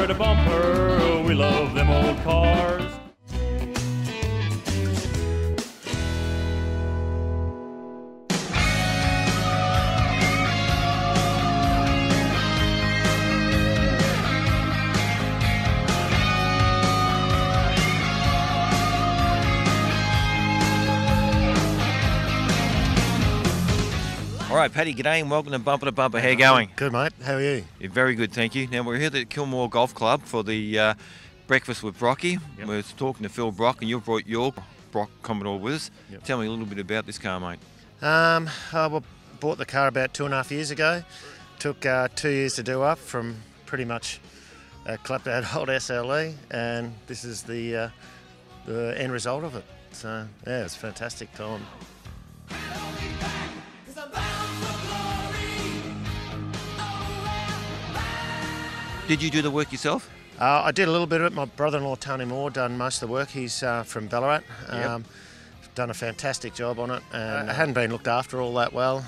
bumper to bumper, we love them old cars. All right, Paddy, g'day and welcome to Bumper to Bumper. How you going? Good, mate. How are you? Yeah, very good, thank you. Now, we're here at the Kilmore Golf Club for the breakfast with Brocky. Yep. We're talking to Phil Brock, and you've brought your Brock Commodore with us. Yep. Tell me a little bit about this car, mate. I bought the car about 2.5 years ago. Took 2 years to do up from pretty much a clapped out old SLE, and this is the end result of it. So, yeah, it's a fantastic time. Did you do the work yourself? I did a little bit of it. My brother-in-law, Tony Moore, done most of the work. He's from Ballarat. Yep. Done a fantastic job on it, and it hadn't been looked after all that well.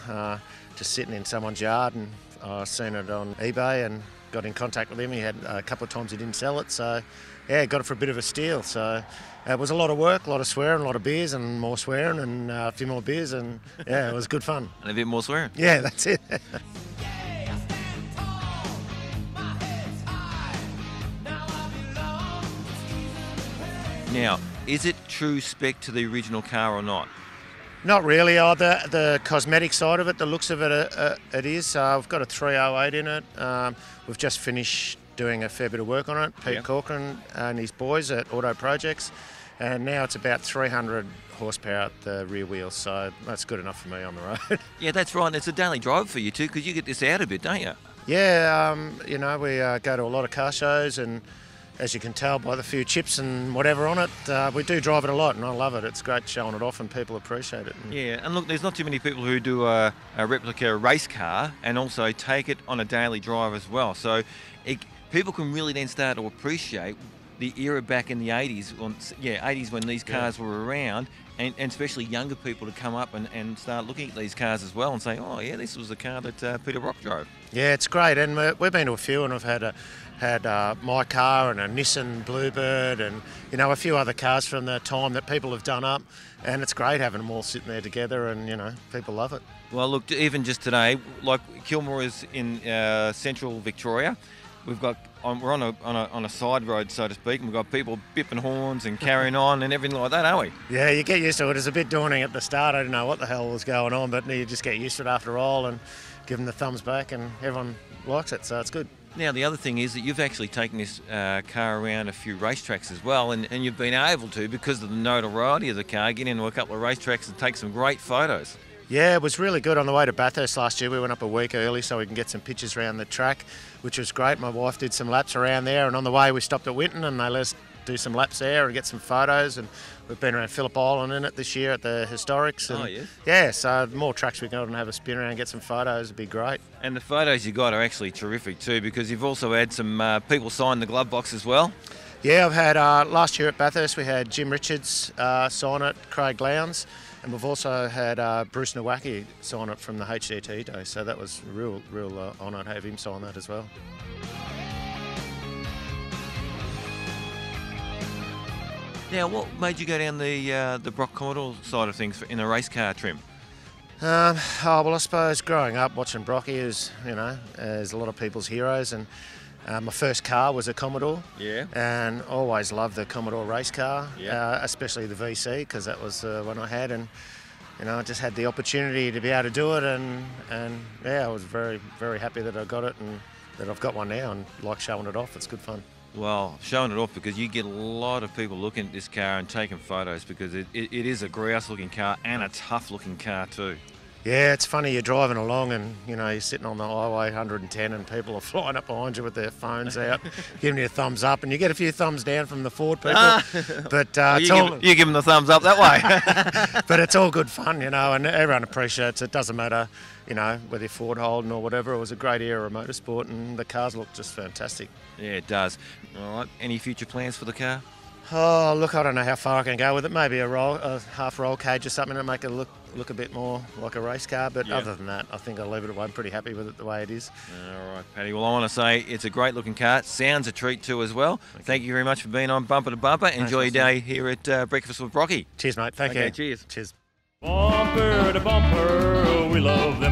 Just sitting in someone's yard, and I seen it on eBay and got in contact with him. He had a couple of times he didn't sell it, so yeah, got it for a bit of a steal. So it was a lot of work, a lot of swearing, a lot of beers, and more swearing, and a few more beers, and yeah, it was good fun. And a bit more swearing? Yeah, that's it. Now, is it true spec to the original car or not? Not really. The cosmetic side of it, the looks of it, it is. We've got a 308 in it. We've just finished doing a fair bit of work on it. Pete Yep. Corcoran and his boys at Auto Projects, and now it's about 300 horsepower at the rear wheels, so that's good enough for me on the road. Yeah, that's right. It's a daily drive for you too, because you get this out a bit, don't you? Yeah, we go to a lot of car shows, and as you can tell by the few chips and whatever on it, we do drive it a lot, and I love it. It's great showing it off, and people appreciate it. Yeah, and look, there's not too many people who do a replica race car and also take it on a daily drive as well. So people can really then start to appreciate the era back in the 80s, 80s when these cars were around, and especially younger people to come up and start looking at these cars as well and say, oh yeah, this was the car that Peter Brock drove. Yeah, it's great, and we've been to a few, and I've had my car and a Nissan Bluebird, and a few other cars from the time that people have done up, and it's great having them all sitting there together, and people love it. Well, look, even just today, like Kilmore is in central Victoria. We're on a side road, so to speak, and we've got people bipping horns and carrying on and everything like that, aren't we? Yeah, you get used to it. It's a bit daunting at the start. I didn't know what the hell was going on, but you just get used to it after a while and give them the thumbs back, and everyone likes it, so it's good. Now, the other thing is that you've actually taken this car around a few racetracks as well, and you've been able to, because of the notoriety of the car, get into a couple of racetracks and take some great photos. Yeah, it was really good. On the way to Bathurst last year, we went up a week early so we can get some pictures around the track, which was great. My wife did some laps around there, and on the way we stopped at Winton and they let us do some laps there and get some photos, and we've been around Phillip Island in it this year at the Historics. And yes. Yeah, so the more tracks we go and have a spin around and get some photos, it'd be great. And the photos you got are actually terrific too, because you've also had some people sign the glove box as well. Yeah, I've had, last year at Bathurst, we had Jim Richards sign it, Craig Lowndes, and we've also had Bruce Nowacki sign it from the HDT day, so that was a real honour to have him sign that as well. Now, what made you go down the Brock Commodore side of things in a race car trim? Well, I suppose growing up watching Brocky is, as a lot of people's heroes, and my first car was a Commodore. Yeah. And always loved the Commodore race car, Yeah. especially the VC, because that was one I had, and I just had the opportunity to be able to do it, and yeah, I was very, very happy that I got it and that I've got one now, and like showing it off. It's good fun. Well, showing it off, because you get a lot of people looking at this car and taking photos, because it is a grouse-looking car and a tough-looking car too. Yeah, it's funny, you're driving along and, you're sitting on the highway 110 and people are flying up behind you with their phones out, giving you a thumbs up, and you get a few thumbs down from the Ford people. But you give them the thumbs up that way. But it's all good fun, and everyone appreciates it. Doesn't matter, whether you're Ford holding or whatever. It was a great era of motorsport, and the cars look just fantastic. Yeah, it does. All right, any future plans for the car? Oh, look, I don't know how far I can go with it. Maybe a half roll cage or something to make it look a bit more like a race car. But other than that, I think I'll leave it away. I'm pretty happy with it the way it is. All right, Paddy. Well, I want to say it's a great looking car. Sounds a treat too as well. Thank you very much for being on Bumper to Bumper. Enjoy your day here at Breakfast with Brocky. Cheers, mate. Thank you. Cheers. Cheers. Bumper to bumper, we love them